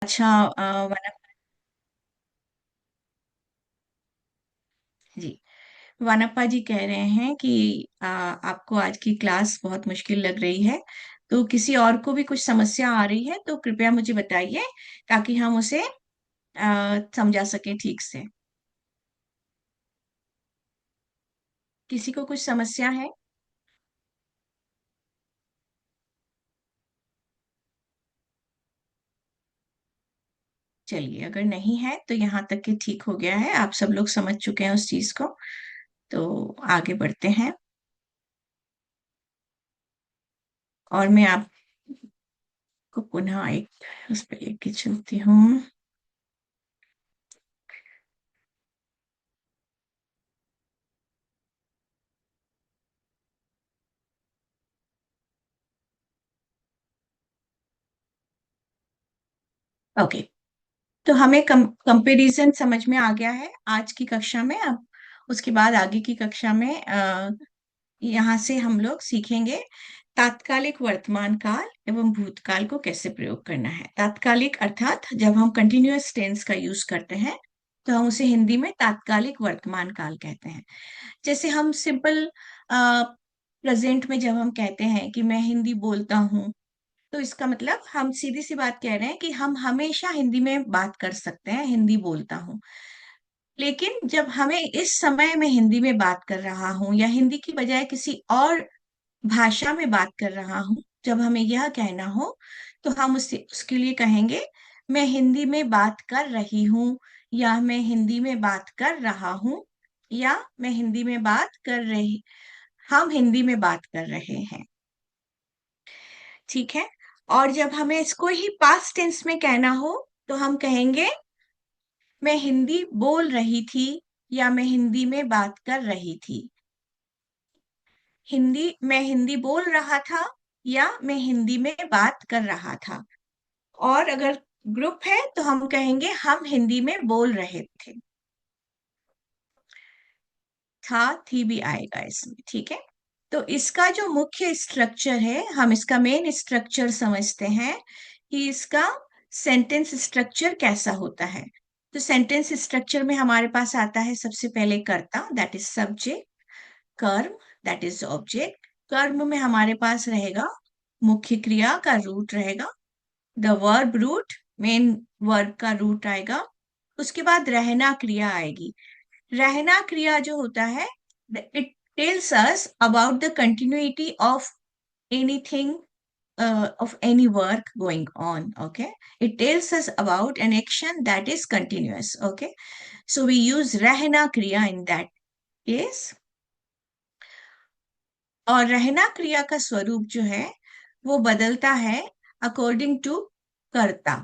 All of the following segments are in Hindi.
अच्छा। जी, वानप्पा जी कह रहे हैं कि आपको आज की क्लास बहुत मुश्किल लग रही है। तो किसी और को भी कुछ समस्या आ रही है तो कृपया मुझे बताइए, ताकि हम उसे समझा सकें ठीक से। किसी को कुछ समस्या है? चलिए, अगर नहीं है तो यहाँ तक कि ठीक हो गया है, आप सब लोग समझ चुके हैं उस चीज को। तो आगे बढ़ते हैं, और मैं आपको पुनः एक उस पर लेके चलती हूँ। ओके। तो हमें कंपैरिजन समझ में आ गया है आज की कक्षा में। अब उसके बाद आगे की कक्षा में यहाँ से हम लोग सीखेंगे तात्कालिक वर्तमान काल एवं भूतकाल को कैसे प्रयोग करना है। तात्कालिक अर्थात जब हम कंटिन्यूअस टेंस का यूज करते हैं तो हम उसे हिंदी में तात्कालिक वर्तमान काल कहते हैं। जैसे हम सिंपल प्रेजेंट में जब हम कहते हैं कि मैं हिंदी बोलता हूँ, तो इसका मतलब हम सीधी सी बात कह रहे हैं कि हम हमेशा हिंदी में बात कर सकते हैं, हिंदी बोलता हूँ। लेकिन जब हमें इस समय में हिंदी में बात कर रहा हूँ या हिंदी की बजाय किसी और भाषा में बात कर रहा हूँ, जब हमें यह कहना हो तो हम उससे उसके लिए कहेंगे मैं हिंदी में बात कर रही हूँ, या मैं हिंदी में बात कर रहा हूँ, या मैं हिंदी में बात कर रही हम हिंदी में बात कर रहे हैं। ठीक है। और जब हमें इसको ही पास्ट टेंस में कहना हो तो हम कहेंगे मैं हिंदी बोल रही थी, या मैं हिंदी में बात कर रही थी। मैं हिंदी बोल रहा था, या मैं हिंदी में बात कर रहा था। और अगर ग्रुप है तो हम कहेंगे हम हिंदी में बोल रहे थे। था थी भी आएगा इसमें। ठीक है। तो इसका जो मुख्य स्ट्रक्चर है, हम इसका मेन स्ट्रक्चर समझते हैं कि इसका सेंटेंस स्ट्रक्चर कैसा होता है। तो सेंटेंस स्ट्रक्चर में हमारे पास आता है सबसे पहले कर्ता, दैट इज सब्जेक्ट। कर्म, दैट इज ऑब्जेक्ट। कर्म में हमारे पास रहेगा मुख्य क्रिया का रूट रहेगा, the verb root, main verb का रूट आएगा। उसके बाद रहना क्रिया आएगी। रहना क्रिया जो होता है, it tells us about the continuity of anything, of any work going on. Okay, it tells us about an action that is continuous. Okay, so we use रहना क्रिया in that case. और रहना क्रिया का स्वरूप जो है वो बदलता है अकॉर्डिंग टू कर्ता,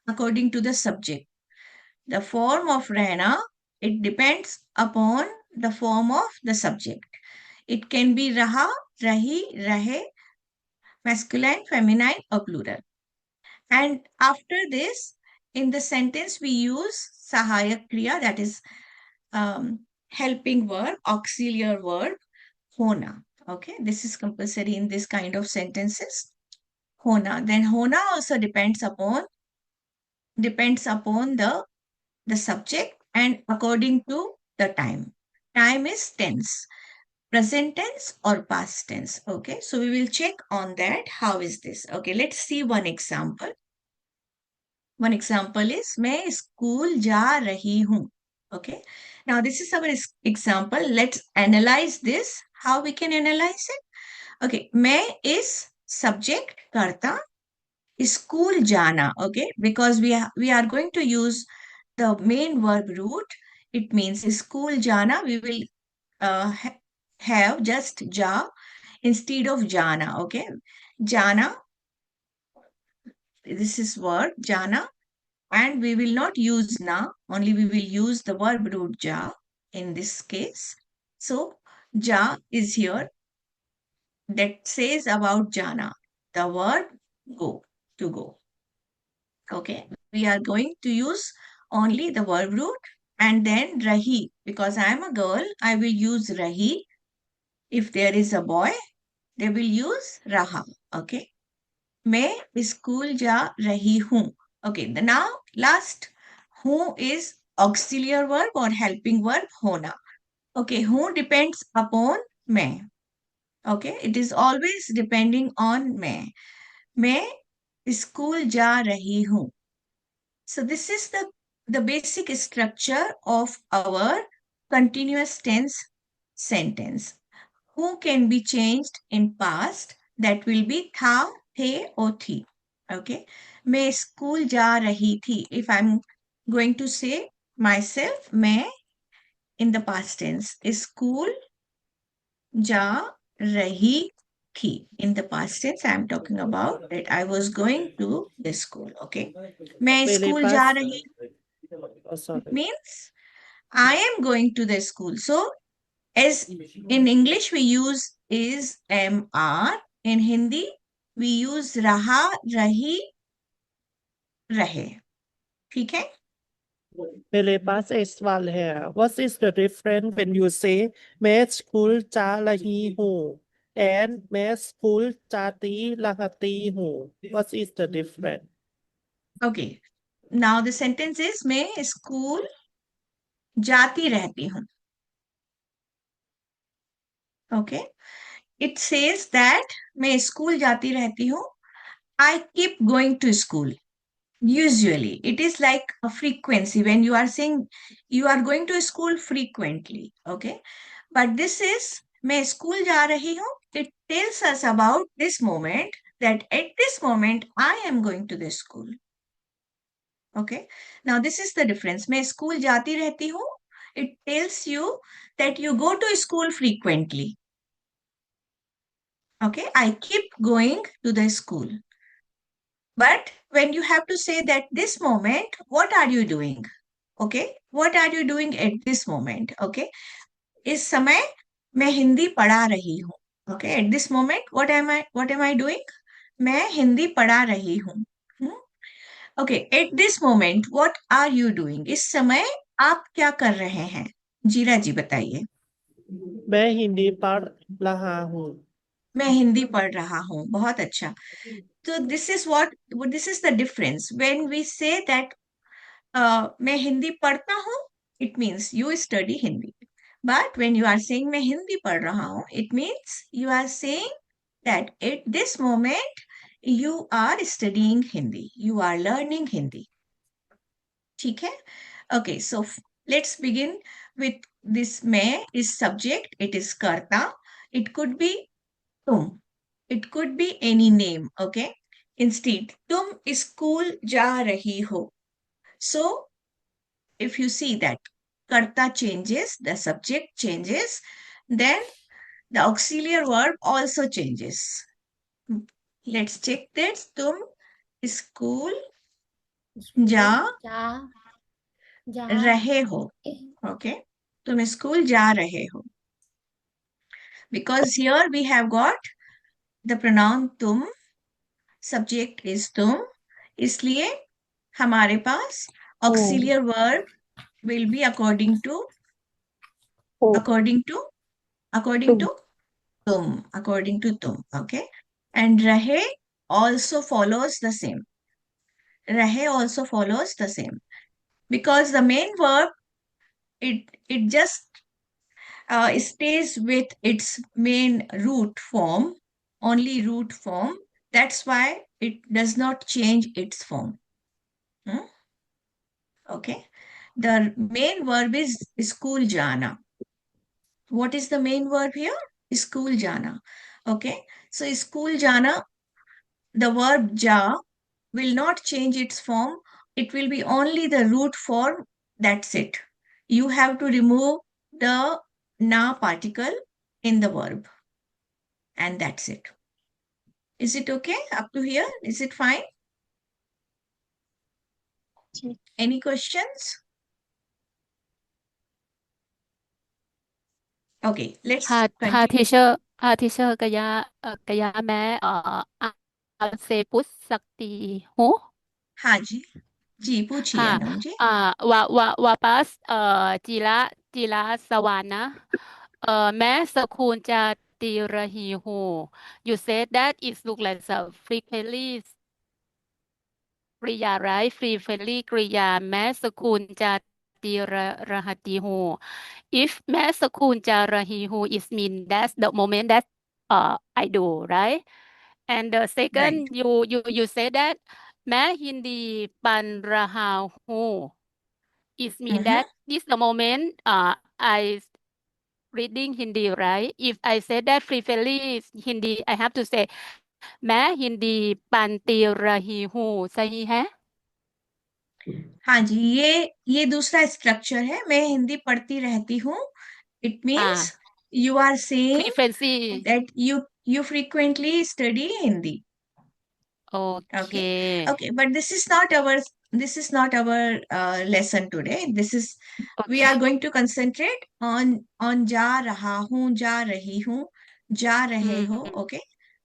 according to the subject. The form of रहना, it depends upon the form of the subject. It can be रहा, रही, रहे, masculine, feminine, or plural. And after this, in the sentence, we use sahayak kriya, that is helping verb, auxiliary verb, hona. Okay, this is compulsory in this kind of sentences. Hona. Then hona also depends upon the subject and according to the time. Time is tense, present tense or past tense. Okay, so we will check on that. How is this? Okay, let's see one example. One example is मैं स्कूल जा रही हूँ. Okay, now this is our example. Let's analyze this. How we can analyze it? Okay, मैं is subject करता, school जाना. Okay, because we are going to use the main verb root. It means school जाना. We will have just ja instead of jana. Okay, jana, this is verb jana, and we will not use na, only we will use the verb root ja in this case. So ja is here, that says about jana, the verb go, to go. Okay, we are going to use only the verb root, and then rahi, because I am a girl, I will use rahi. If there is a boy, they will use raha. Okay, मैं स्कूल जा रही हूँ. Okay, the now last, who is auxiliary verb or helping verb hona. Okay, who depends upon मैं. Okay, it is always depending on मैं स्कूल जा रही हूँ. So this is the basic structure of our continuous tense sentence. Who can be changed in past, that will be था, थे or थी. Okay. मैं स्कूल जा रही थी. If I'm going to say myself, मैं in the past tense. School जा रही थी. In the past tense, I'm talking about that I was going to the school. Okay. मैं मेरे स्कूल जा पास रही. It sorry. means I am going to the school. So as in English we use is, am, are. In Hindi we use रहा, रही, रहे. ठीक है. मेरे पास एक सवाल है. What is the difference when you say मैं स्कूल जा रही हूँ and मैं स्कूल जाती रहती हूँ? What is the difference? Okay. Now the sentence is मैं स्कूल जाती रहती हूँ. Okay. It says that मैं स्कूल जाती रहती हूँ. I keep going to school. Usually, it is like a frequency when you are saying you are going to school frequently. Okay. But this is मैं स्कूल जा रही हूँ. It tells us about this moment, that at this moment I am going to the school. Okay. Now this is the difference. मैं स्कूल जाती रहती हूँ. It tells you that you go to school frequently. Okay. I keep going to the school. But when you have to say that this moment, what are you doing? Okay. What are you doing at this moment? Okay. इस समय मैं हिंदी पढ़ा रही हूँ. Okay. At this moment, what am I doing? मैं हिंदी पढ़ा रही हूँ. Okay. At this moment, what are you doing? इस समय आप क्या कर रहे हैं? जीरा जी बताइए. मैं हिंदी पढ़ रहा हूँ. मैं हिंदी पढ़ रहा हूँ. बहुत अच्छा. So this is the difference. When we say that मैं हिंदी पढ़ता हूँ, it means you study Hindi. But when you are saying मैं हिंदी पढ़ रहा हूँ, it means you are saying that at this moment you are studying Hindi. You are learning Hindi. ठीक है? Okay, so let's begin with this मैं is subject. It is karta. It could be तुम. It could be any name. Okay? Instead, तुम स्कूल जा रही हो. So if you see that karta changes, the subject changes, then the auxiliary verb also changes. Let's check this. तुम स्कूल जा जा जा रहे हो. Okay. तुम स्कूल जा रहे हो. Because here we have got the pronoun तुम, subject is तुम, इसलिए हमारे पास auxiliary verb will be according to according to tum, okay? And rahe also follows the same. Rahe also follows the same. Because the main verb, it just stays with its main root form, only root form. That's why it does not change its form. Okay. The main verb is school jana. What is the main verb here? School jana. Okay. So school jana, the verb ja will not change its form. It will be only the root form. That's it. You have to remove the na particle in the verb. And that's it. Is it okay up to here? Is it fine? Any questions? Okay, let's ค่ะ continue. ทีเชอร์กะยะแม้आपसे पूछ सकती हूँ. हाँ जी पूछिए हाँ. अनु जी. वापस जिला सवाना. मैं स्कूल जाती रही हूँ. You said that it look like a frequently क्रिया right frequently กริยาแม้สกุลจาติรหัสติหู if แม้สกุลจาระหีหู is mean that's the moment that I do right and the second Right. you say that แม้ฮินดีปันระหาหู is mean Mm-hmm. that this the moment I reading Hindi right if I say that frequently Hindi I have to say แม้ฮินดีปันตีระหีหูसही है हाँ जी, ये दूसरा स्ट्रक्चर है। मैं हिंदी पढ़ती रहती हूँ। It means you are saying frequency that you frequently study Hindi. Okay. okay Okay, but this is not our lesson today. We okay are going to concentrate on जा रहा हूँ, जा रही हूँ, जा रहे हो. Okay.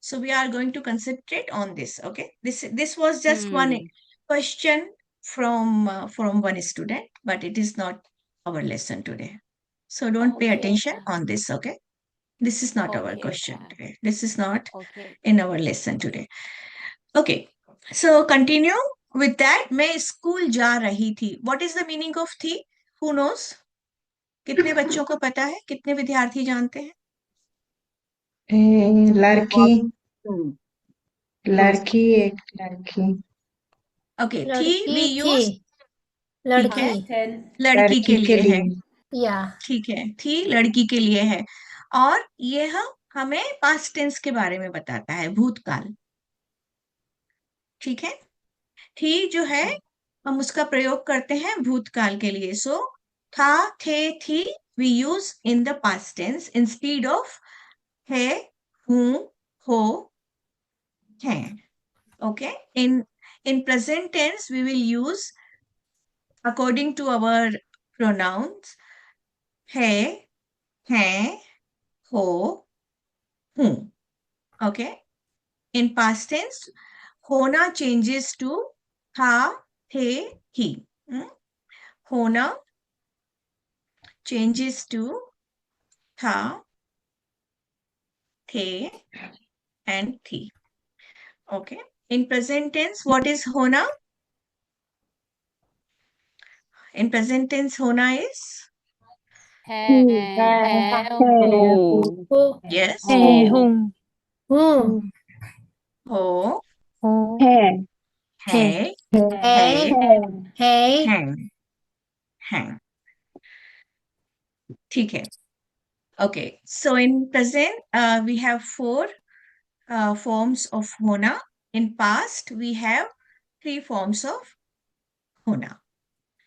So we are going to concentrate on this. Okay. This was just one question from one student, but it is not our lesson today. So don't pay okay attention on this. Okay. This is not our okay question today. This is not okay in our lesson today. Okay, so continue with that. मैं स्कूल जा रही थी. What is the meaning of थी? Who knows? कितने बच्चों को पता है? कितने विद्यार्थी जानते हैं? लड़की Hmm. लड़की एक लड़की Okay, थी we लड़की use थी ठीक है, लड़की लड़की के लड़की के लिए है. लिए या ठीक है, थी लड़की के लिए है. और यह हमें पास्ट टेंस के बारे में बताता है, भूतकाल. ठीक है, थी जो है हम उसका प्रयोग करते हैं भूतकाल के लिए. सो था, थे, थी we use in the past tense instead of है, हूं, हो, हैं. Okay, in present tense we will use according to our pronouns है, हैं, हो, हूं. Okay, in past tense होना changes to था, थे, ही. होना changes to था, थे and थी. Okay. In present tense, what is होना? In present tense, होना is है हूँ हो yes, है हो, हूँ हो, है है, है है हैं, हैं. ठीक है. Okay. So in present, we have four forms of होना. In past, we have three forms of होना.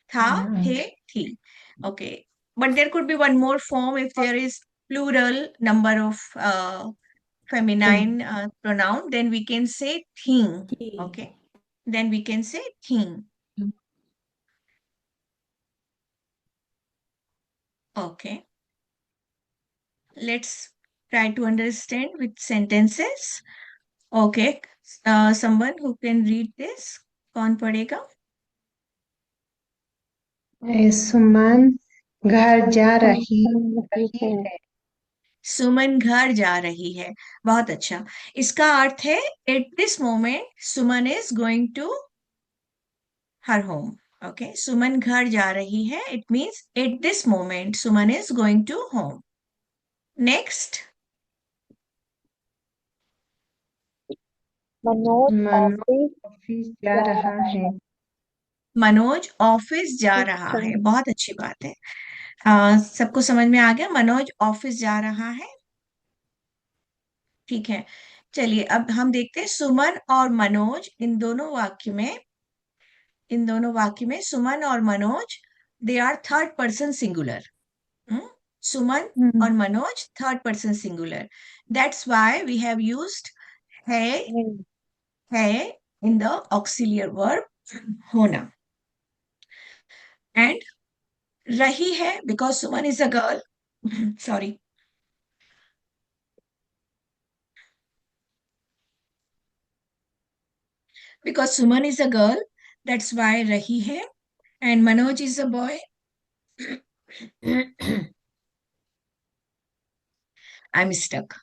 था, थे, थी. Okay. But there could be one more form if there is plural number of feminine pronoun, then we can say thing. Okay. Then we can say thing. Okay. Let's try to understand with sentences. Okay. Someone who can read this. कौन पढ़ेगा? सुमन घर जा रही है है सुमन घर जा रही है. बहुत अच्छा. इसका अर्थ है at this moment Suman is going to her home. Okay. सुमन घर जा रही है. It means at this moment Suman is going to home. Next. Manoj Manoj office office जा रहा है मनोज ऑफिस जा रहा है. बहुत अच्छी बात है. सबको समझ में आ गया? मनोज ऑफिस जा रहा है. ठीक है. चलिए अब हम देखते हैं सुमन और मनोज. इन दोनों वाक्य में सुमन और Manoj they are third person singular. Suman और Manoj third person singular. That's why we have used है इन द ऑक्सिलियर वर्ब होना. एंड रही है because Suman is a girl. Sorry. Because Suman is a girl, that's why Rahi hai. And Manoj is a boy. I'm stuck.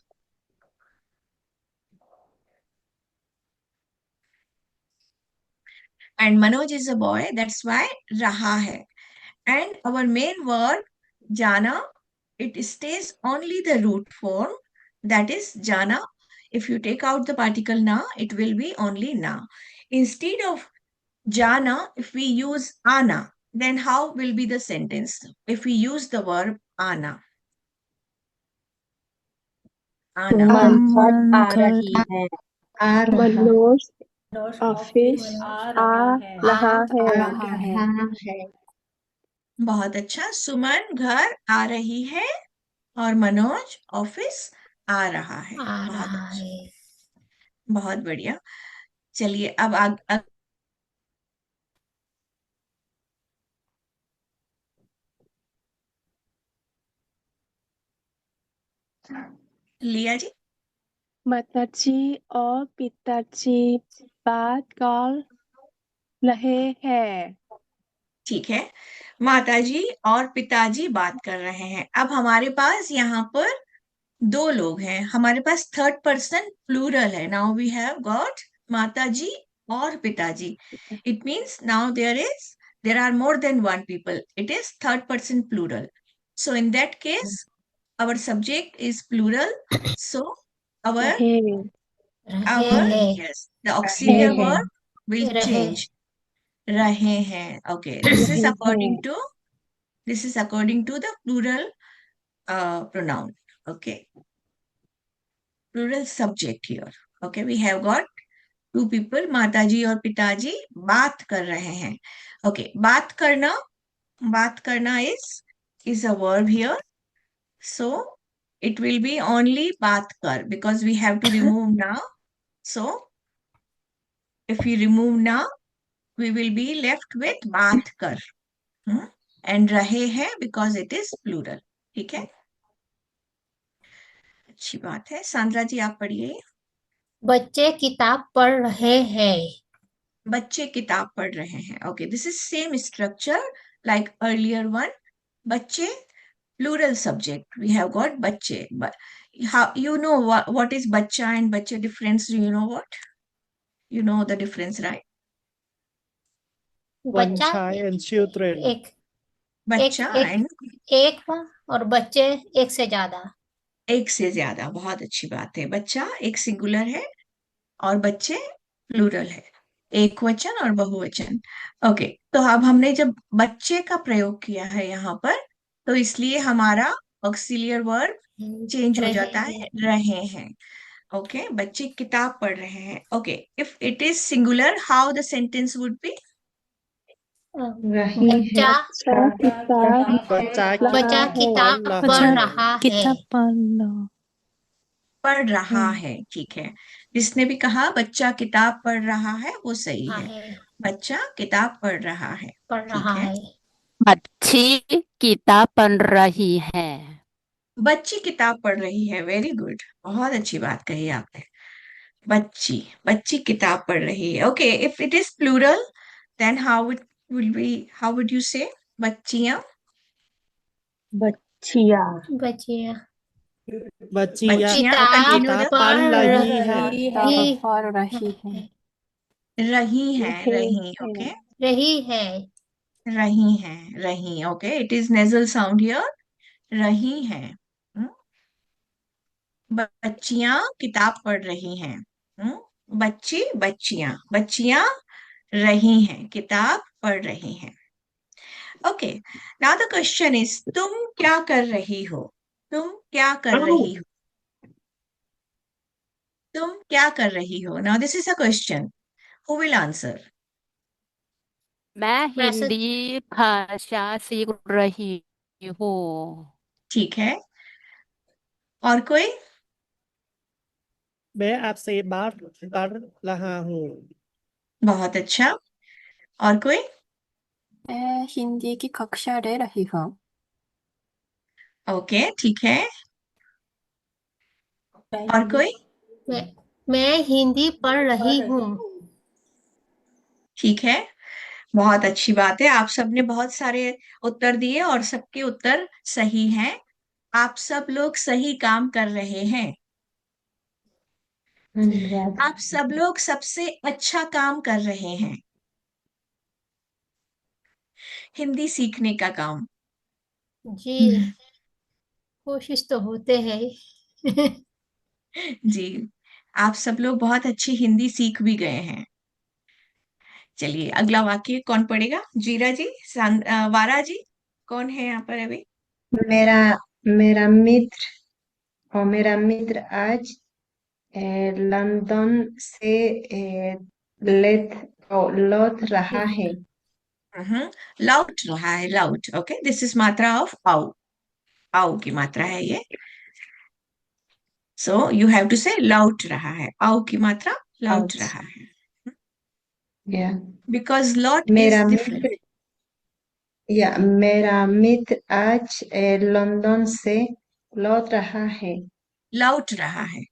and Manoj is a boy, that's why raha hai. And our main word jana, it stays only the root form, that is jana. If you take out the particle na, it will be only na. Instead of jana, if we use ana, then how will be the sentence? If we use the verb ana. Ana. सुमन आ घर रही है आ रहा मनोज मनोज ऑफिस आ आ रहा है रहा है आ रहा है बहुत अच्छा। सुमन घर आ रही है और मनोज ऑफिस आ रहा है। आ बहुत रहा अच्छा, है बहुत बढ़िया। चलिए अब लिया जी। माताजी और पिताजी बात कर रहे हैं ठीक है, माताजी और पिताजी बात कर रहे हैं। अब हमारे पास यहाँ पर दो लोग हैं, हमारे पास थर्ड पर्सन प्लूरल है। नाउ वी हैव गॉट माताजी और पिताजी। It means now there are more than one people, it is third person plural. So in that case our subject is plural, so our रहे रहे हैं yes, the auxiliary हैं verb will रहे change. रहे हैं, okay, this is according to the plural pronoun, okay, plural subject here. Okay, we have got two people, माताजी और पिताजी बात कर रहे हैं। okay, बात करना is a verb here. So it will be only baat kar because we have to remove na. So if we remove na, we will be left with baat kar. And rahe hai because it is plural. ठीक है, अच्छी बात है। सांद्रा जी आप पढ़िए। बच्चे किताब पढ़ रहे हैं बच्चे किताब पढ़ रहे हैं। Okay, this is same structure like earlier one. बच्चे plural subject, we have got बच्चे, but how you know what is बच्चा and बच्चे difference? Do you know what? You know the difference, right? One बच्चा child and children. एक बच्चा एक and एक और बच्चे एक से ज्यादा एक से ज्यादा। बहुत अच्छी बात है। बच्चा एक सिंगुलर है और बच्चे प्लूरल है, एक वचन और बहुवचन। ओके, तो अब हमने जब बच्चे का प्रयोग किया है यहाँ पर, तो इसलिए हमारा ऑक्सिलियर वर्ब चेंज हो रहे जाता है, हैं रहे हैं। ओके, बच्चे किताब पढ़ रहे हैं। Okay, if it is singular, how the sentence would be? रही है बच्चा किताब बच्चा बच्चा किताब किताब पढ़ पढ़ रहा रहा है। है किताब पढ़ना पढ़ रहा है, ठीक है। जिसने भी कहा बच्चा किताब पढ़ रहा है वो सही है। है बच्चा किताब पढ़ रहा है, पढ़ ठीक रहा है। है बच्ची किताब पढ़ रही है बच्ची किताब पढ़ रही है, वेरी गुड, बहुत अच्छी बात कही आपने। बच्ची बच्ची किताब पढ़ रही है। Okay, if it is plural then how it will be, how would you say? बच्चियां बच्चिया बच्चियां बच्चियाँ किताब कंटिन्यू किताब द पढ़ पढ़ रही है। रही पढ़ रही है रही है, रहे रही, हैं ओके, रही है रही है, रही, okay, it is nasal sound here, रही है। बच्चियां किताब पढ़ रही हैं। बच्ची बच्चियां, बच्चियां रही हैं, किताब पढ़ रही हैं। Okay, now the question is, तुम क्या कर रही हो? तुम क्या कर रही हो? तुम क्या कर रही हो? Now this is a question, who will answer? मैं प्रश्न हिंदी भाषा सीख रही हूँ ठीक है, और कोई? मैं आपसे बात कर रहा हूँ। बहुत अच्छा, और कोई? मैं हिंदी की कक्षा ले रही हूँ ओके, ठीक है, और कोई? मैं मैं हिंदी पढ़ रही हूँ ठीक है, बहुत अच्छी बात है। आप सबने बहुत सारे उत्तर दिए और सबके उत्तर सही हैं। आप सब लोग सही काम कर रहे हैं। धन्यवाद आप सब लोग सबसे अच्छा काम कर रहे हैं। हिंदी सीखने का काम। जी, कोशिश तो होते हैं। जी, आप सब लोग बहुत अच्छी हिंदी सीख भी गए हैं। चलिए अगला वाक्य कौन पढ़ेगा? जीरा जी, वारा जी, कौन है यहाँ पर अभी? मेरा मेरा मित्र और मेरा मित्र आज लंदन से लौट रहा है। लौट रहा है, लौट। ओके, दिस इज मात्रा ऑफ आउ। आउ की मात्रा है ये। सो यू हैव टू से लौट रहा है। आउ की मात्रा लौट Out. रहा है, Yeah. बिकॉज लौट मेरा इज मित्र डिफरेंट। मेरा मित्र आज लंदन से लौट रहा है। लौट रहा है,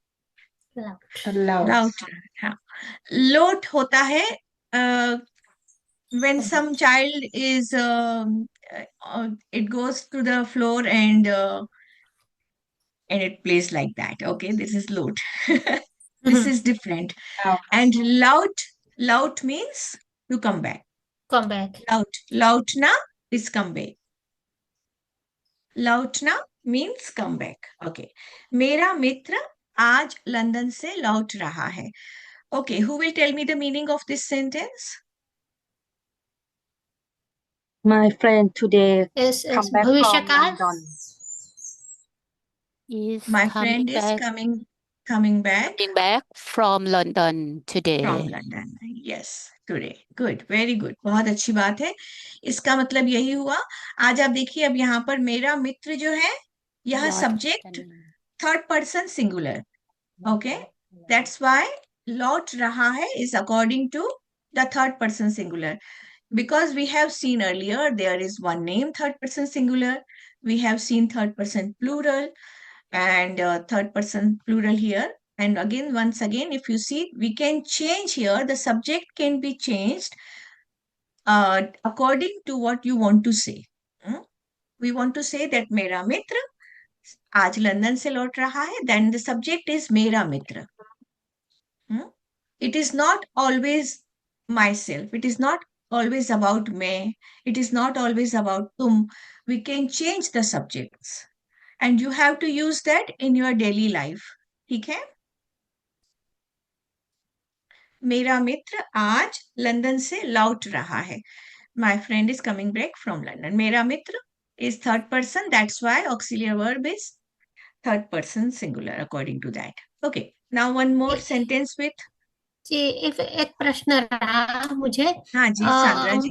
लौट। लौट रहा है, हाँ। लोट होता है when some child is it goes to the floor and it plays like that. Okay, this is load. This is different. Out. And loud means to come back. Come back. Lautna is come back. Lautna means come back. Okay. मेरा मित्र आज लंदन से लौट रहा है. Okay, who will tell me the meaning of this sentence? My friend today S come back भविष्य from काल। London. is My coming friend is back coming back coming back from London from today. London. Yes, today. Good, very good. बहुत अच्छी बात है। इसका मतलब यही हुआ। आज आप देखिए, अब यहाँ पर मेरा मित्र जो है, यह What subject the name? Third person singular. Okay, that's why लौट रहा है is according to the third person singular. Because we have seen earlier, there is one name third person singular. We have seen third person plural and third person plural here. And again, once again, if you see, we can change here, the subject can be changed according to what you want to say. We want to say that मेरा मित्र आज लंदन से लौट रहा है, then the subject is मेरा मित्र. It is not always myself. It is not always about मैं. It is not always about तुम. We can change the subjects. And you have to use that in your daily life. ठीक है? मेरा मित्र आज लंदन से लौट रहा है. My friend is coming back from London. मेरा मित्र is third person. That's why auxiliary verb is third person singular according to that. Okay. Now one more sentence with. जी, एक प्रश्न रहा मुझे। हाँ जी, सांद्रा जी,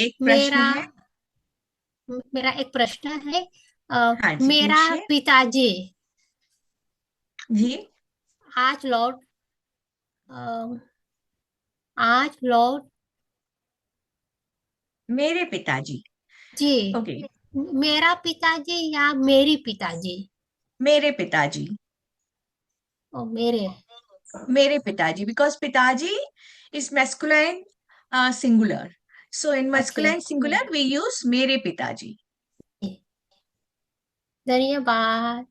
एक प्रश्न मेरा है। मेरा एक प्रश्न है। हाँ जी, मेरा पूछिए। पिताजी जी, आज लौट अ, आज लौट मेरे पिताजी। जी, ओके, मेरा पिताजी या मेरी पिताजी? मेरे पिताजी, ओ मेरे। मेरे पिताजी, because पिताजी is masculine singular. So in okay, masculine singular we use मेरे पिताजी. धन्यवाद।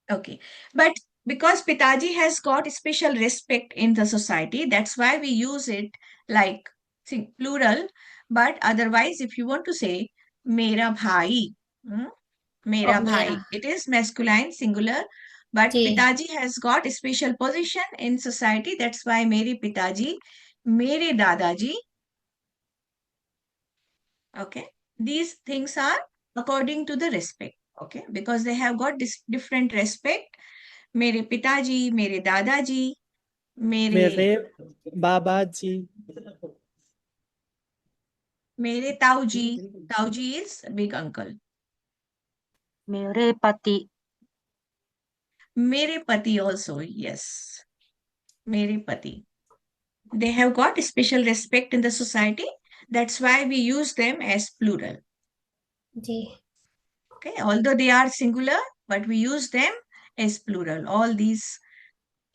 Okay, but because Pitaji has got special respect in the society, that's why we use it like plural. But otherwise, if you want to say मेरा भाई, मेरा ओ भाई, मेरा। it is masculine singular. But ji, Pitaji has got a special position in society. That's why मेरे पिताजी, मेरे दादाजी. Okay, these things are according to the respect. Okay, because they have got this different respect. मेरे पिताजी, मेरे दादाजी, मेरे मेरे बाबा जी, मेरे ताऊजी. ताऊजी is big uncle. मेरे पति, मेरे पति also, yes. मेरे पति. They have got special respect in the society. That's why we use them as plural. Ji, Okay, although they are singular, but we use them as plural. All these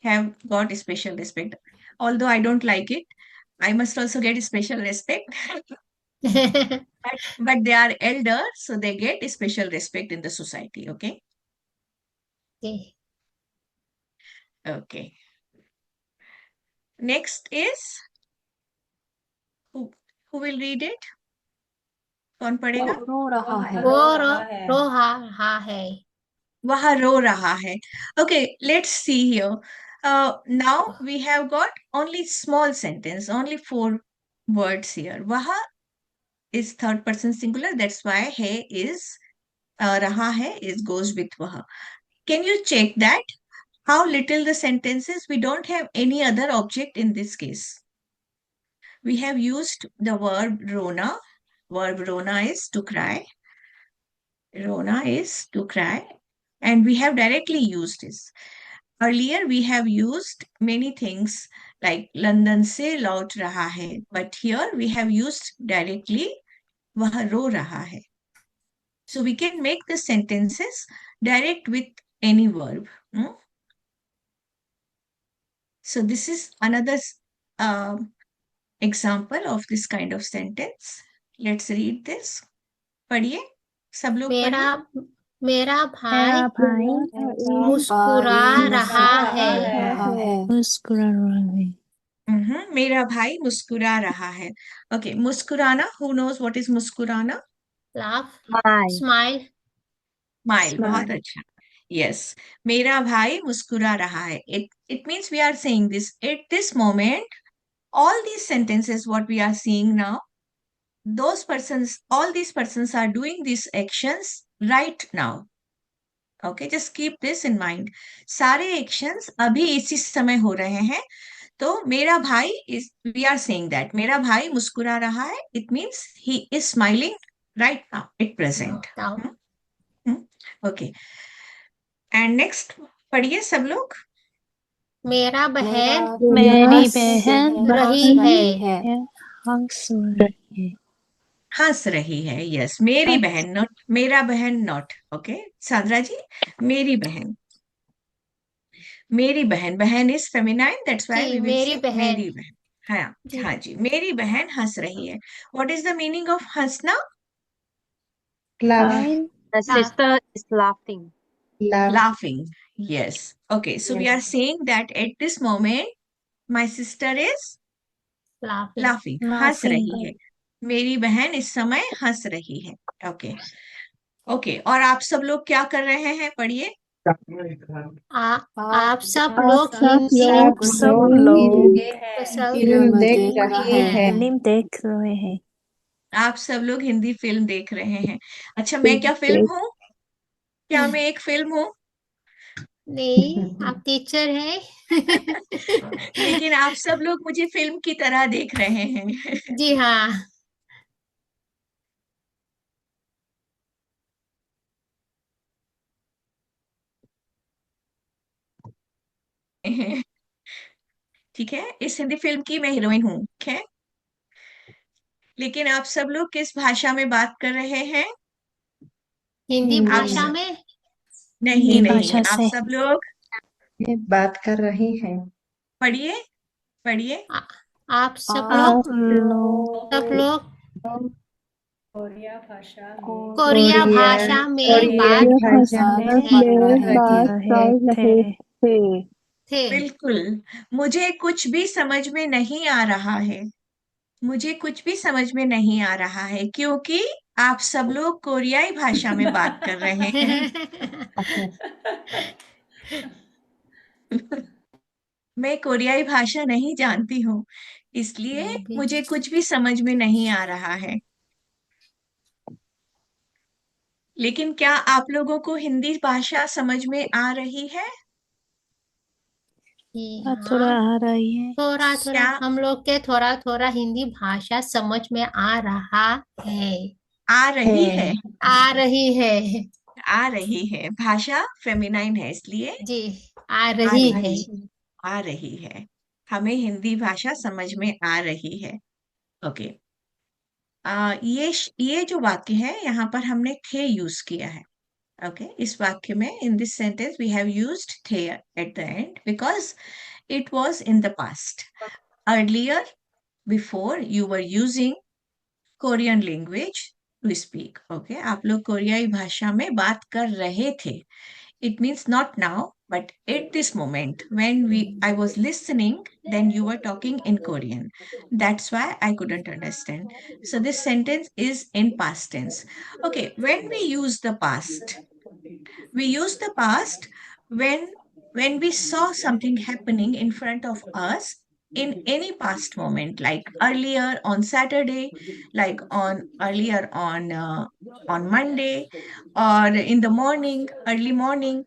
have got special respect. Although I don't like it, I must also get special respect. But they are elder, so they get special respect in the society. Okay. Ji, Okay. Next is who Who will read it? कौन पढ़ेगा? रो रहा है। वो रो रहा है। वह रो रहा है. Okay, let's see here. Now we have got only small sentence, only 4 words here. वह is third person singular, that's why है is रहा है is goes with वह. Can you check that? How little the sentence is? We don't have any other object in this case. We have used the verb rona. Verb rona is to cry. Rona is to cry. And we have directly used this. Earlier, we have used many things like London से लौट रहा है. But here we have used directly वह रो रहा है. So we can make the sentences direct with any verb. So this is another example of this kind of sentence. Let's read this. पढ़िए, सब लोग मेरा पढ़िए. मेरा भाई मेरा भाई मुस्कुरा रहा है। मुस्कुरा रहा है. मेरा भाई मुस्कुरा रहा है. Okay, मुस्कुराना. Who knows what is मुस्कुराना? Laugh, Smile. स्माइल। Smile. बहुत अच्छा. Yes. मेरा भाई मुस्कुरा रहा है. It means we are saying this at this moment. All these sentences, what we are seeing now, those persons, all these persons are doing these actions right now. Okay, just keep this in mind. सारे actions अभी इसी समय हो रहे हैं. तो मेरा भाई is, we are saying that मेरा भाई मुस्कुरा रहा है. It means he is smiling right now at present. Okay. And next पढ़िए सब लोग. मेरा बहन मेरी बहन रही है। हंस रही है. हंस रही है. Yes, मेरी बहन, not मेरा बहन, not. Okay, सांद्रा जी, मेरी बहन. मेरी बहन. बहन is feminine, that's why ji, we will मेरी say बहन। मेरी बहन. हाँ, जी। हाँ जी, मेरी बहन हंस रही है. What is the meaning of हंसना? Laugh. The sister is laughing. Laugh. Laughing. Yes. Okay, so we are saying that at this moment, my sister is laughing. हंस रही है. मेरी बहन इस समय हंस रही है. Okay. Okay, और आप सब लोग क्या कर रहे हैं? पढ़िए. आप सब लोग हिंदी फिल्म देख रहे हैं। फिल्म देख रहे हैं. आप सब लोग हिंदी फिल्म देख रहे हैं. अच्छा, मैं क्या फिल्म हूँ? क्या मैं एक फिल्म हूँ? नहीं, आप टीचर हैं। लेकिन आप सब लोग मुझे फिल्म की तरह देख रहे हैं. जी हाँ। ठीक है, इस हिंदी फिल्म की मैं हीरोइन हूँ. ठीक है, लेकिन आप सब लोग किस भाषा में बात कर रहे हैं? हिंदी हिंदी भाषा में। नहीं हिंदी नहीं, भाषा आप से. सब लोग बात कर रही हैं. पढ़िए. पढ़िए. आप सब आप लोग लोग कोरिया भाषा कोरिया में बात भाषा में बात कर रही थे। बिल्कुल. मुझे कुछ भी समझ में नहीं आ रहा है. मुझे कुछ भी समझ में नहीं आ रहा है क्योंकि आप सब लोग कोरियाई भाषा में बात कर रहे हैं. मैं कोरियाई भाषा नहीं जानती हूँ, इसलिए मुझे कुछ भी समझ में नहीं आ रहा है. लेकिन क्या आप लोगों को हिंदी भाषा समझ में आ रही है? थोड़ा आ रही है. थोड़ा थोड़ा क्या हम लोग के थोड़ा थोड़ा हिंदी भाषा समझ में आ रहा है। आ रही है? आ रही है। आ रही है. भाषा फेमिनाइन है, इसलिए जी, आ रही है। आ रही है. हमें हिंदी भाषा समझ में आ रही है. ओके. ये जो वाक्य है, यहाँ पर हमने थे यूज किया है. ओके, इस वाक्य में in this sentence we have used थे at the end because it was in the past. Earlier, before, you were using Korean language to speak. Okay, आप लोग कोरियाई भाषा में बात कर रहे थे. It means not now. But at this moment, when I was listening, then you were talking in Korean. That's why I couldn't understand. So this sentence is in past tense. Okay, when we use the past, we use the past when we saw something happening in front of us in any past moment, like earlier on Saturday, like on earlier on Monday, or in the morning, early morning.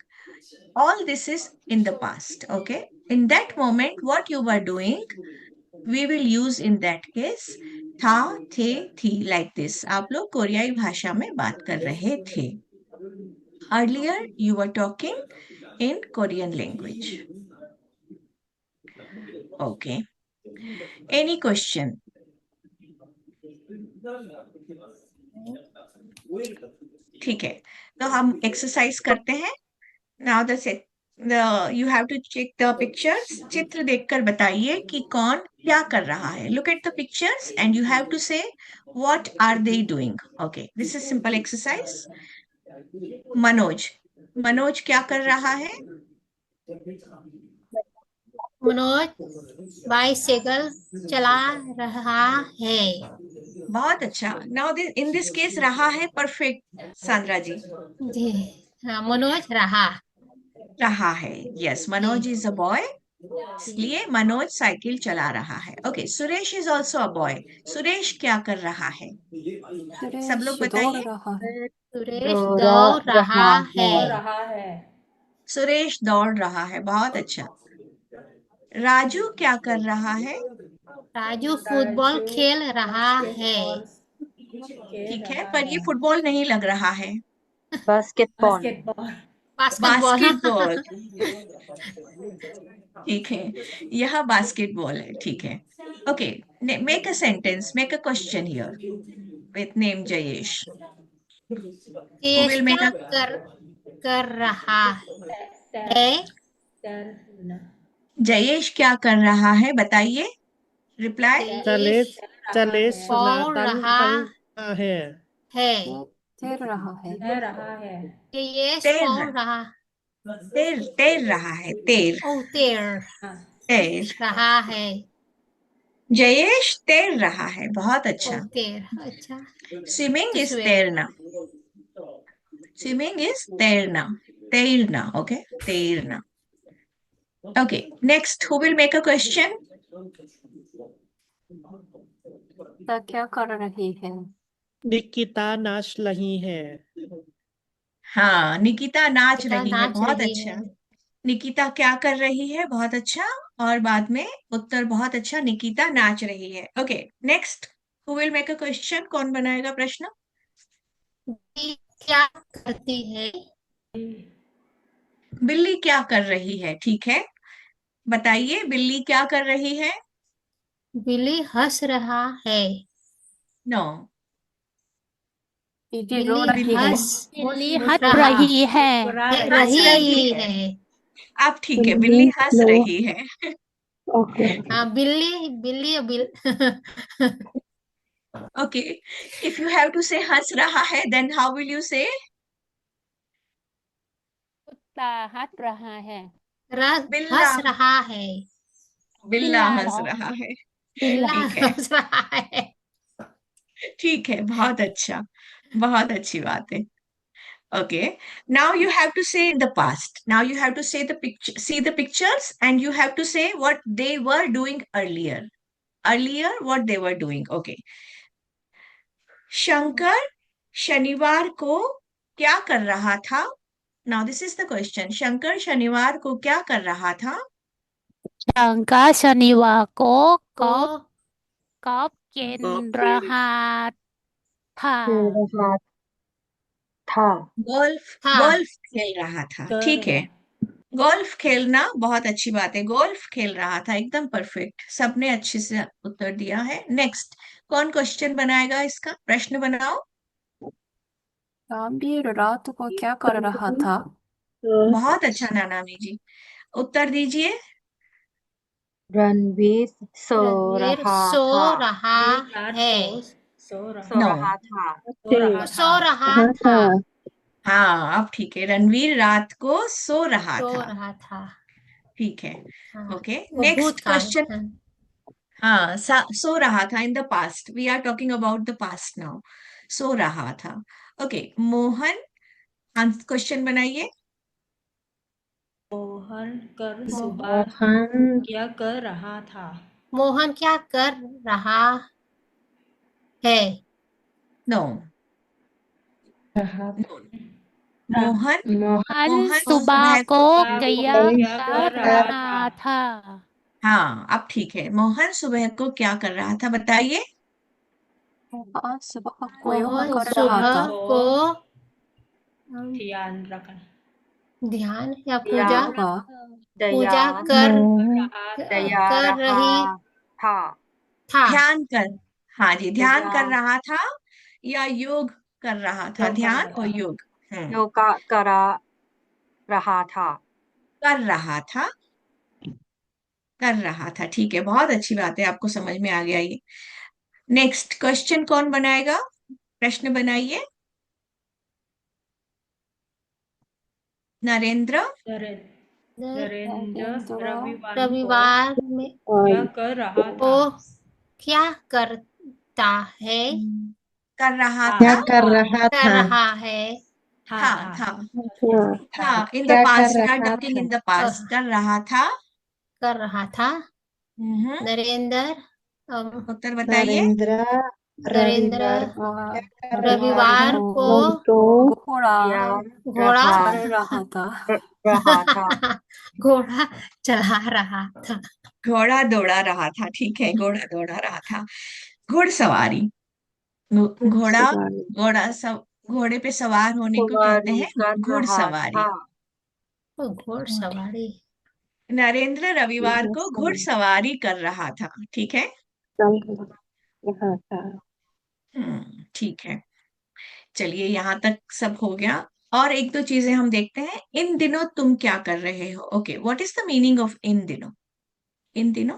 All this is in the past. Okay, in that moment what you were doing, we will use in that case था, थे, थी, like this. आप लोग कोरियाई भाषा में बात कर रहे थे. Earlier you were talking in Korean language. Okay. Any question? ठीक है, तो हम एक्सरसाइज करते हैं. Now you have to check the pictures. चित्र देखकर बताइए कि कौन क्या कर रहा है. Look at the pictures and you have to say what are they doing. Okay, this is simple exercise. Manoj क्या कर रहा है? मनोज बाइसाइकिल चला रहा है. बहुत अच्छा. Now in this case रहा है perfect, Sandra जी. जी हाँ, मनोज रहा है. Yes, Manoj is a boy. इसलिए मनोज साइकिल चला रहा है. Okay, Suresh is also a boy. Suresh क्या कर रहा है? सब लोग सुरेश दौड़ बताइए. रहा है. सुरेश दौड़ रहा है. सुरेश दौड़ रहा है. बहुत अच्छा. राजू क्या कर रहा है? राजू फुटबॉल खेल रहा है. ठीक है, पर ये फुटबॉल नहीं लग रहा है. Basketball. बास्केटबॉल. ठीक है, यह बास्केटबॉल है. ठीक है. Okay, make a sentence, make a question here with name Jayesh. Who will make चेष्टा a कर रहा है. जयेश क्या कर रहा है? बताइए. रिप्लाई. चले दौड़ सनातन रहा करना है. तैर रहा है. जयेश तैर दौड़ रहा. तैर रहा है. तैर रहा है. जयेश तैर रहा है. बहुत अच्छा. अच्छा. Swimming is Swim. तैरना. स्विमिंग इज तैरना. तैरना. ओके, तैरना. Okay, next. Who will make a question? क्या कर रही है? निकिता नाच रही है. हाँ, निकिता नाच रही है. नाच बहुत रही अच्छा. है. निकिता क्या कर रही है? बहुत अच्छा. और बाद में उत्तर बहुत अच्छा, निकिता नाच रही है. Okay, next. Who will make a question? कौन बनाएगा प्रश्न? क्या करती है? बिल्ली क्या कर रही है? ठीक है, बताइए. बिल्ली क्या कर रही है? बिल्ली हंस रहा है. नो. बिल्ली हंस बिल्ली हंस रहा रही है. रही है. अब ठीक है, बिल्ली हंस रही है. हाँ, बिल्ली okay, if you have to say हंस रहा है, देन हाउ विल यू से? कुत्ता हंस रहा है. बिल्ला. हंस रहा है. बिल्ला बिल्ला हंस हेलो. रहा है. बिल्ला ठीक है, हंस रहा है. ठीक है. बहुत अच्छा, बहुत अच्छी बात है. Okay, now you have to say in the past. Now you have to say see the pictures, and you have to say what they were doing earlier. Earlier, what they were doing. Okay. Shankar शनिवार को क्या कर रहा था? Now this is the question. Shankar शनिवार को क्या कर रहा था? शंकर शनिवार को को कॉप खेल रहा था. गोल्फ खेल रहा था. ठीक है, गोल्फ खेलना बहुत अच्छी बात है. गोल्फ खेल रहा था. एकदम परफेक्ट. सबने अच्छे से उत्तर दिया है. नेक्स्ट. कौन क्वेश्चन बनाएगा? इसका प्रश्न बनाओ. रामवीर रात को क्या कर रहा था? बहुत अच्छा नानामी जी. उत्तर दीजिए. रणवीर सो रणवीर रहा सो था. रहा है. So no. रहा था. सो रहा था. हाँ अब ठीक है, रणवीर रात को सो रहा सो था। रहा था। ठीक है, हाँ, ओके। वो नेक्स्ट भूतकाल। क्वेश्चन। हाँ, हाँ, सो रहा था in the past, we are talking about the past now. सो रहा था। ओके, मोहन क्वेश्चन बनाइए। मोहन कल मो- सुबह मोहन क्या कर रहा था? मोहन क्या कर रहा है? नो, रहा मोहन मोहन कल मोहन सुबह सुबह को को सुबह क्या को कल क्या कर कर रहा रहा था? था? हाँ अब ठीक है, मोहन सुबह को क्या कर रहा था बताइए। मोहन सुबह को योगा मोहन कर रहा सुबह था। को ध्यान रखना ध्यान या पूजा योगा पूजा दया कर मोहन दया कर रहा रही था। था। ध्यान कर, हाँ जी, ध्यान कर ध्यान रहा था या योग कर रहा था, योग कर ध्यान रहा और था। योग। योगा करा रहा था। कर रहा था, कर रहा था, ठीक है, बहुत अच्छी बात है, आपको समझ में आ गया ये। नेक्स्ट क्वेश्चन कौन बनाएगा, प्रश्न बनाइए। नरेंद्र। नरेंद्र रविवार को रविवार में क्या कर रहा को था? क्या करता है? कर रहा क्या था, कर रहा कर था रहा है। था था था, इन द क्या कर पास्ट, वी आर रहा टॉकिंग था इन द पास्ट, कर रहा था। कर रहा था। हम्म, नरेंद्र उत्तर बताइए। नरेंद्र नरेंद्र रविवार को क्या कर रहा रविवार था को तो घोड़ा घोड़ा चल रहा था। रहा था। घोड़ा चला रहा था। घोड़ा दौड़ा रहा था, ठीक है, घोड़ा दौड़ा रहा था। घुड़सवारी, घोड़ा, सवारी घोड़ा सब, घोड़े पे सवार होने को कहते सवारी हैं कर रहा घुड़सवारी। था। घोड़सवारी। नरेंद्र रविवार को घुड़सवारी कर रहा था, ठीक है। रहा था ठीक है, चलिए यहाँ तक सब हो गया। और एक दो चीजें हम देखते हैं। इन दिनों तुम क्या कर रहे हो, okay, what is the meaning of इन दिनों। इन दिनों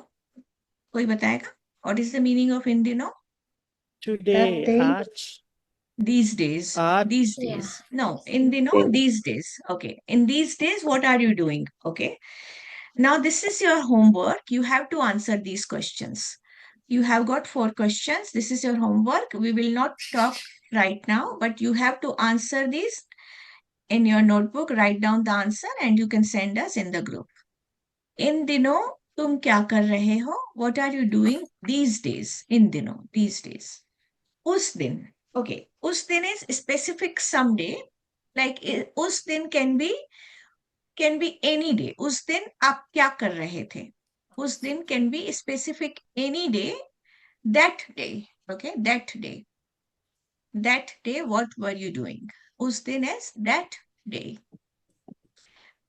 कोई बताएगा, what is the meaning of इन दिनों। today day आज These days, आज these Yeah. days. No, in these days. Okay. In these days, what are you doing? Okay. Now, this is your homework. You have to answer these questions. You have got 4 questions. This is your homework. We will not talk right now, but you have to answer these in your notebook. Write down the answer and you can send us in the group. In दिनों तुम क्या कर रहे हो? What are you doing these days? In दिनों, these days. उस दिन, okay, उस दिन is specific someday, like उस दिन can be any day. उस दिन आप क्या कर रहे थे? उस दिन can be specific any day, that day, okay, that day. That day, what were you doing? उस दिन is that day.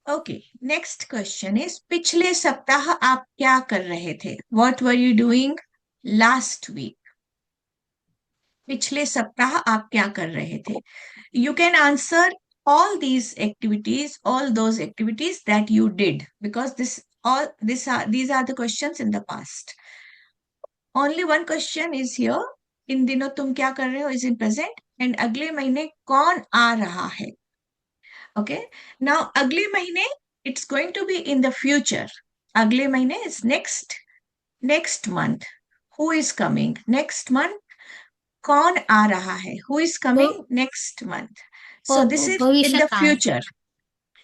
Okay, next question is पिछले सप्ताह आप क्या कर रहे थे? What were you doing last week? पिछले सप्ताह आप क्या कर रहे थे? You can answer all these activities, all those activities that you did, because these are the questions in the past. Only one question is here. इन दिनों तुम क्या कर रहे हो is in present, and अगले महीने कौन आ रहा है? Okay. Now अगले महीने it's going to be in the future. अगले महीने is next month. Who is coming next month? कौन आ रहा है? Who is coming next month? So this is in भविष्य the काल। future.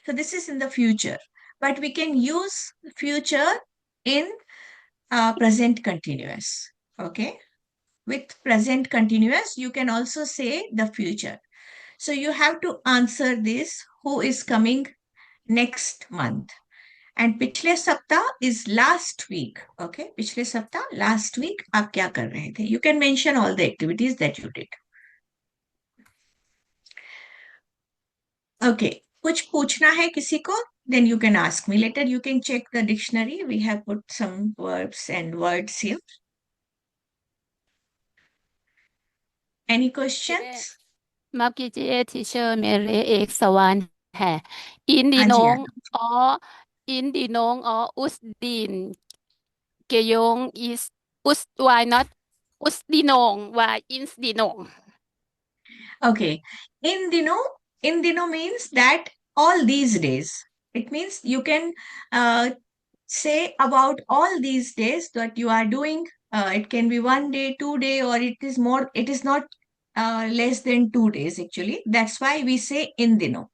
So this is in the future, but we can use future in present continuous. Okay. With present continuous, you can also say the future. So you have to answer this. Who is coming next month? And पिछले सप्ताह is last week. Okay. पिछले सप्ताह last week आप क्या कर रहे थे? You can mention all the activities that you did. Okay. कुछ पूछना है किसी को? Then you can ask me. Later you can check the dictionary. We have put some verbs and words here. Any questions? माफ कीजिए टीचर, मेरे एक सवाल है। इन हाँ जी, दिनों और इन दिनों और उस दिन केयों is उस why not उस दिनों why इन दिनों? Okay. इन दिनों In dino means that all these days. It means you can say about all these days that you are doing. It can be 1 day, 2 day, or it is more. It is not less than 2 days actually. That's why we say in dino.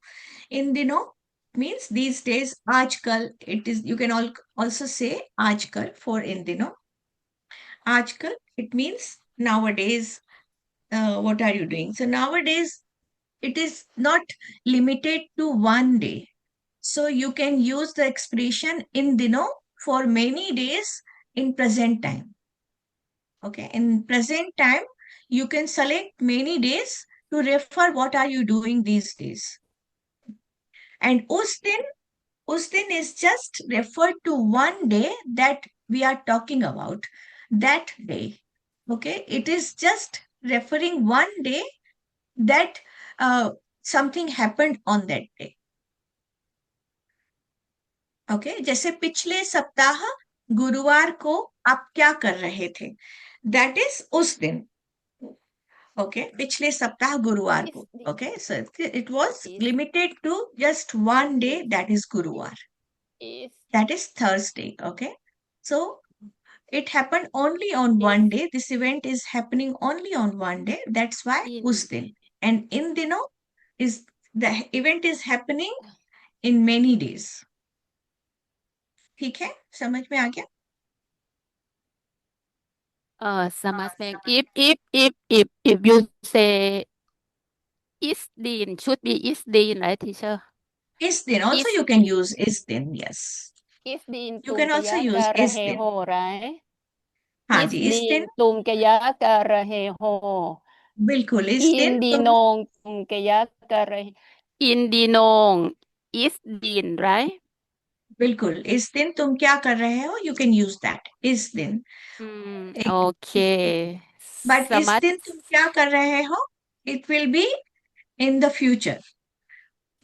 In dino means these days. Aajkal. It is. You can also say aajkal for in dino. Aajkal. It means nowadays. What are you doing? So nowadays it is not limited to 1 day. So you can use the expression in dino for many days in present time. Okay, in present time, you can select many days to refer what are you doing these days. And us din is just referred to 1 day that we are talking about, that day. Okay, it is just referring 1 day that something happened on that day. Okay जैसे पिछले सप्ताह गुरुवार को आप क्या कर रहे थे दैट इज उस दिन ओके पिछले सप्ताह गुरुवार को okay so it was limited to just 1 day that is गुरुवार that is Thursday okay so it happened only on 1 day. This event is happening only on 1 day. That's why us din. And in dino is the event is happening in many days. ठीक है समझ में आ गया समझ में if you say is din should be is din, right, teacher? is din also Is you can use is din yes is din you तुम can also क्या use कर is रहे din हो, right? हाँ इस जी इस दिन दिन तुम क्या कर रहे हो बिल्कुल इस दिन इन तुम दिनों तुम क्या कर रहे इन दिनों इस दिन, right? बिल्कुल इस दिन तुम क्या कर रहे हो you can use that इस दिन Okay. but इस समझ दिन तुम क्या कर रहे हो it will be in the future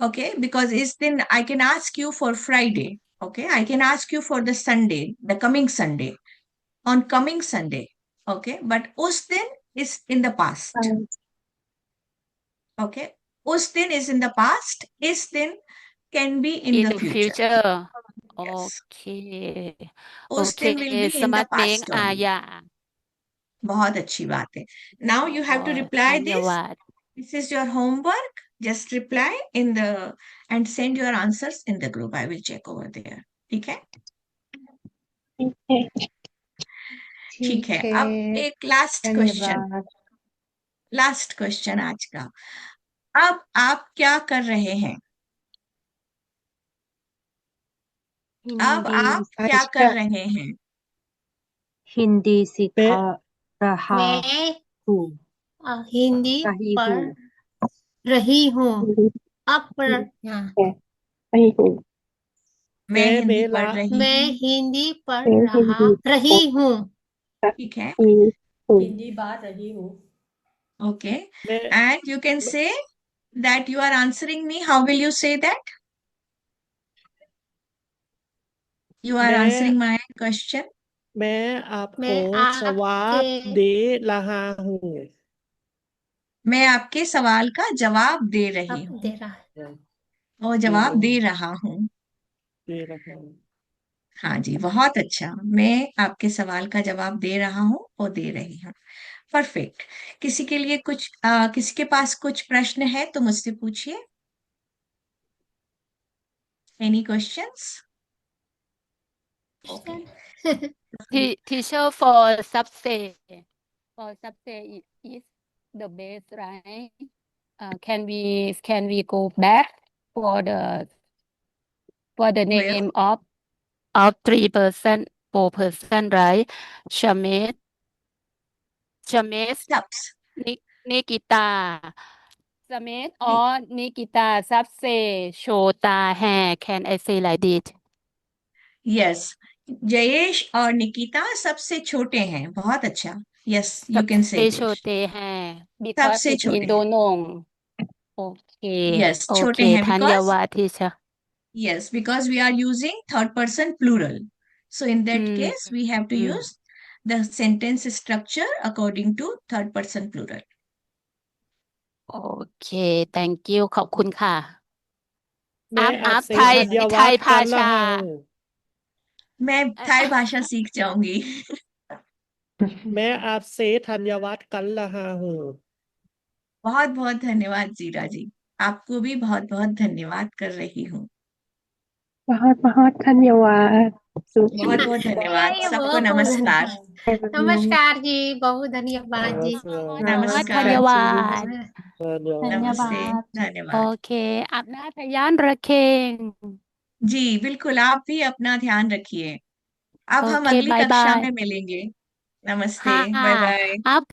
okay because is din I can ask you for Friday okay I can ask you for the Sunday the coming Sunday on coming Sunday okay but us din is in the past okay us din is in the past is din can be in the in future future. yes Okay. us din will Okay, be in the समझ में past only आया बहुत अच्छी बात है now you have to reply this धन्यवाद this is your homework just reply in the and send your answers in the group I will check over there ठीक है ठीक है अब एक लास्ट क्वेश्चन आज का अब आप क्या कर रहे हैं अब आप क्या कर रहे हैं हिंदी सिखा रहा मैं हूँ हिंदी रही पढ़ हूँ रही हूँ अब मैं हिंदी पढ़ रही मैं हूँ हिंदी पढ़ रही हूँ ठीक है हिंदी बात रही हूँ okay and you can say that you are answering me how will you say that you are answering my question मैं आपको मैं जवाब दे रहा हूँ मैं आपके सवाल का जवाब दे रही हूँ दे रहा और जवाब दे रहा हूँ दे रहा हूँ हाँ जी बहुत अच्छा मैं आपके सवाल का जवाब दे रहा हूँ और दे रही हूँ परफेक्ट किसी के लिए किसी के पास कुछ प्रश्न है तो मुझसे पूछिए any questions Teacher for subset is the best, right? Can we go back for the name of 3 person, 4 person, right? Shamesh, Nikita. Shamesh और Nikita सबसे छोटा है. Can I say like this? Yes Jayesh और निकिता सबसे छोटे हैं बहुत अच्छा यस यू कैन से सबसे छोटे हैं because सबसे it छोटे means हैं दोनों. Okay. यस छोटे Okay, हैं because धन्यवाद teacher. yes because we are using third person plural so in that case we have to use the sentence structure according to third person plural โอเค thank you ขอบคุณค่ะ मैं อัพ आपसे ไทย धन्यवाद ไทย कर ภาษา रहा हूँ मैं थाई भाषा सीख जाऊंगी। मैं आपसे धन्यवाद कर रहा हूँ बहुत बहुत धन्यवाद जीरा जी, आपको भी बहुत बहुत धन्यवाद कर रही हूँ। बहुत बहुत धन्यवाद सुखी बहुत बहुत धन्यवाद, ये सबको बहुत बहुत नमस्कार। धन्यवाद। नमस्कार जी, बहुत धन्यवाद जी। नमस्कार नमस्कार धन्यवाद नमस्ते, धन्यवाद โอ धन्यवाद।เคอาบน้ำพยานระเคง जी बिल्कुल, आप भी अपना ध्यान रखिए। अब โอ हम เค अगली บายบา कक्षा ย में मिलेंगे। नमस्ते, ค่ะ बाय बाय। อัพ